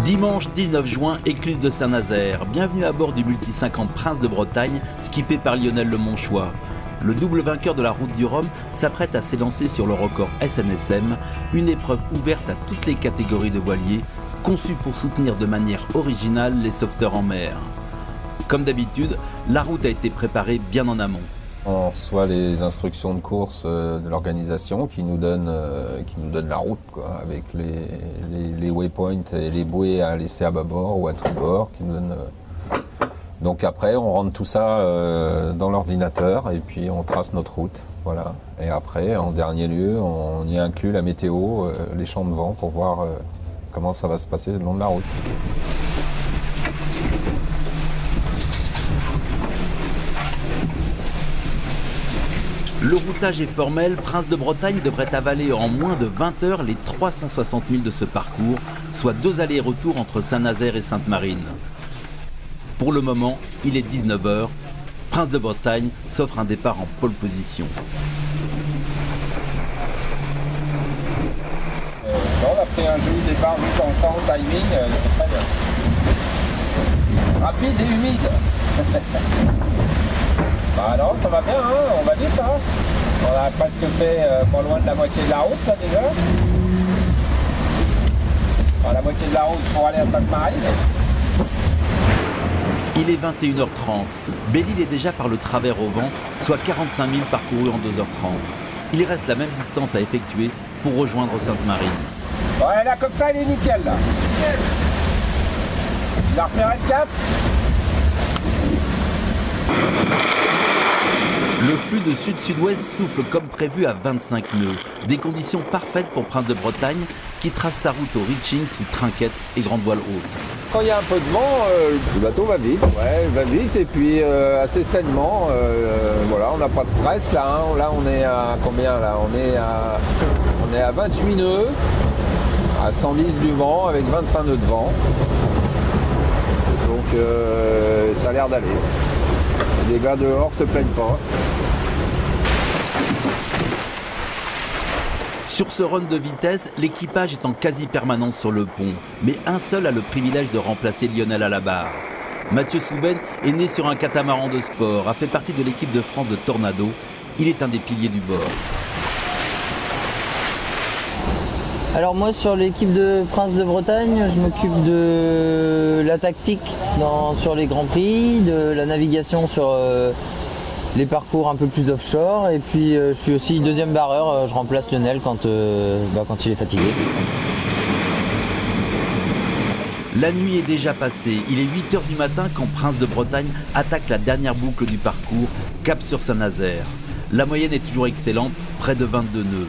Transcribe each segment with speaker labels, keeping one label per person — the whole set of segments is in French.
Speaker 1: Dimanche 19 juin, écluse de Saint-Nazaire. Bienvenue à bord du Multi 50 Prince de Bretagne, skippé par Lionel Lemonchois. Le double vainqueur de la Route du Rhum s'apprête à s'élancer sur le record SNSM, une épreuve ouverte à toutes les catégories de voiliers, conçue pour soutenir de manière originale les sauveteurs en mer. Comme d'habitude, la route a été préparée bien en amont.
Speaker 2: On reçoit les instructions de course de l'organisation qui nous donne la route, quoi, avec les waypoints et les bouées à laisser à bâbord ou à tribord. Donc après, on rentre tout ça dans l'ordinateur et puis on trace notre route. Voilà. Et après, en dernier lieu, on y inclut la météo, les champs de vent pour voir comment ça va se passer le long de la route.
Speaker 1: Le routage est formel, Prince de Bretagne devrait avaler en moins de 20 heures les 360 000 de ce parcours, soit 2 allers-retours entre Saint-Nazaire et Sainte-Marine. Pour le moment, il est 19 h, Prince de Bretagne s'offre un départ en pole position.
Speaker 2: On a pris un joli départ juste en temps, timing, très bien. Rapide et humide. Bah non, ça va bien, hein, on va vite. Hein. On a presque fait pas loin de la moitié de la route là déjà. Enfin, la moitié de la route pour aller à Sainte-Marine.
Speaker 1: Il est 21h30. Belle-Île est déjà par le travers au vent, soit 45 000 parcourus en 2h30. Il reste la même distance à effectuer pour rejoindre Sainte-Marine.
Speaker 2: Ouais, là comme ça, il est nickel là. Il a repéré le cap.
Speaker 1: Le flux de sud-sud-ouest souffle comme prévu à 25 nœuds. Des conditions parfaites pour Prince de Bretagne qui trace sa route au reaching sous trinquette et grande voile haute.
Speaker 2: Quand il y a un peu de vent, le bateau va vite. Ouais, il va vite et puis assez sainement. Voilà, on n'a pas de stress là. Hein. Là, on est à combien là on est à 28 nœuds, à 110 du vent avec 25 nœuds de vent. Donc ça a l'air d'aller. Les gars dehors se plaignent pas.
Speaker 1: Sur ce run de vitesse, l'équipage est en quasi-permanence sur le pont, mais un seul a le privilège de remplacer Lionel à la barre. Mathieu Souben est né sur un catamaran de sport, a fait partie de l'équipe de France de Tornado. Il est un des piliers du bord.
Speaker 3: Alors moi sur l'équipe de Prince de Bretagne, je m'occupe de la tactique sur les Grands Prix, de la navigation sur les parcours un peu plus offshore et puis je suis aussi deuxième barreur, je remplace Lionel quand il est fatigué.
Speaker 1: La nuit est déjà passée, il est 8 h du matin quand Prince de Bretagne attaque la dernière boucle du parcours, cap sur Saint-Nazaire. La moyenne est toujours excellente, près de 22 nœuds.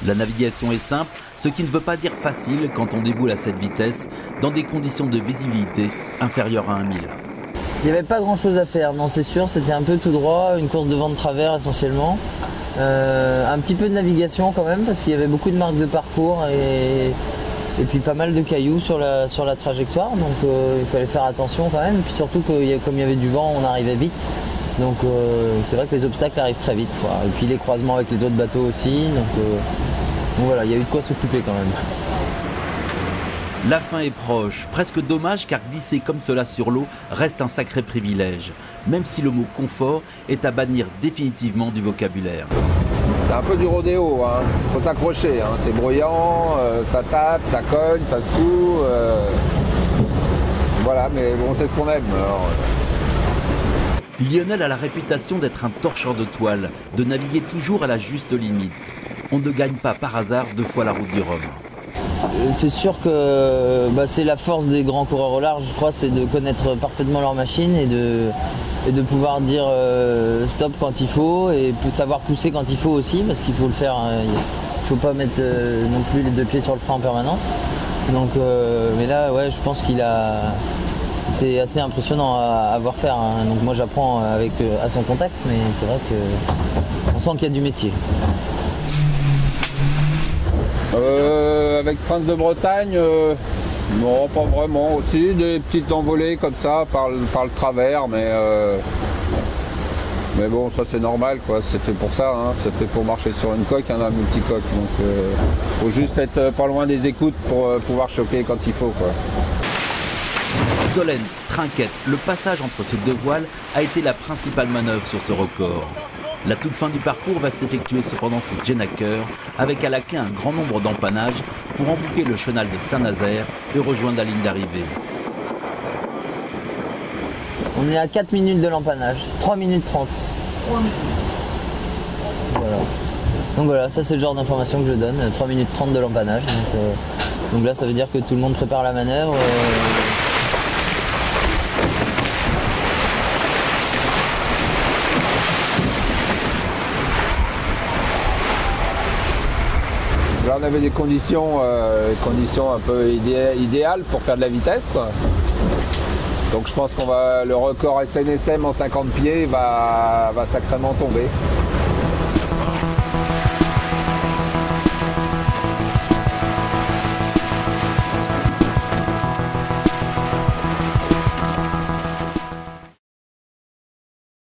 Speaker 1: La navigation est simple, ce qui ne veut pas dire facile quand on déboule à cette vitesse, dans des conditions de visibilité inférieures à 1 000.
Speaker 3: Il n'y avait pas grand chose à faire, non c'est sûr, c'était un peu tout droit, une course de vent de travers essentiellement. Un petit peu de navigation quand même, parce qu'il y avait beaucoup de marques de parcours et puis pas mal de cailloux sur la trajectoire, donc il fallait faire attention quand même. Et puis surtout comme il y avait du vent, on arrivait vite. Donc c'est vrai que les obstacles arrivent très vite, quoi. Et puis les croisements avec les autres bateaux aussi, donc voilà, il y a eu de quoi s'occuper quand même.
Speaker 1: La fin est proche, presque dommage car glisser comme cela sur l'eau reste un sacré privilège, même si le mot confort est à bannir définitivement du vocabulaire.
Speaker 2: C'est un peu du rodéo, hein. Faut s'accrocher, hein. C'est bruyant, ça tape, ça cogne, ça secoue. Voilà, mais bon, c'est ce qu'on aime. Alors.
Speaker 1: Lionel a la réputation d'être un torcheur de toile, de naviguer toujours à la juste limite. On ne gagne pas par hasard 2 fois la Route du Rhum.
Speaker 3: C'est sûr que c'est la force des grands coureurs au large, je crois, c'est de connaître parfaitement leur machine et de pouvoir dire stop quand il faut et savoir pousser quand il faut aussi, parce qu'il faut le faire, il ne faut pas mettre non plus les 2 pieds sur le frein en permanence. Donc, mais là, ouais, je pense c'est assez impressionnant à voir faire. Hein. Donc moi j'apprends à son contact, mais c'est vrai qu'on sent qu'il y a du métier.
Speaker 2: Avec Prince de Bretagne, non, pas vraiment. Aussi des petites envolées comme ça par le travers, mais bon, ça c'est normal, quoi. C'est fait pour ça, hein. C'est fait pour marcher sur une coque, un multicoque. Donc faut juste être pas loin des écoutes pour pouvoir choquer quand il faut, quoi.
Speaker 1: Solène, Trinquette, le passage entre ces deux voiles a été la principale manœuvre sur ce record. La toute fin du parcours va s'effectuer cependant sous Jennaker, avec à la clé un grand nombre d'empannages pour embouquer le chenal de Saint-Nazaire et rejoindre la ligne d'arrivée.
Speaker 3: On est à 4 minutes de l'empannage, 3 minutes 30. Voilà. Donc voilà, ça c'est le genre d'information que je donne, 3 minutes 30 de l'empannage. Donc là ça veut dire que tout le monde prépare la manœuvre.
Speaker 2: Là on avait des conditions un peu idéales pour faire de la vitesse, quoi. Donc je pense le record SNSM en 50 pieds va sacrément tomber.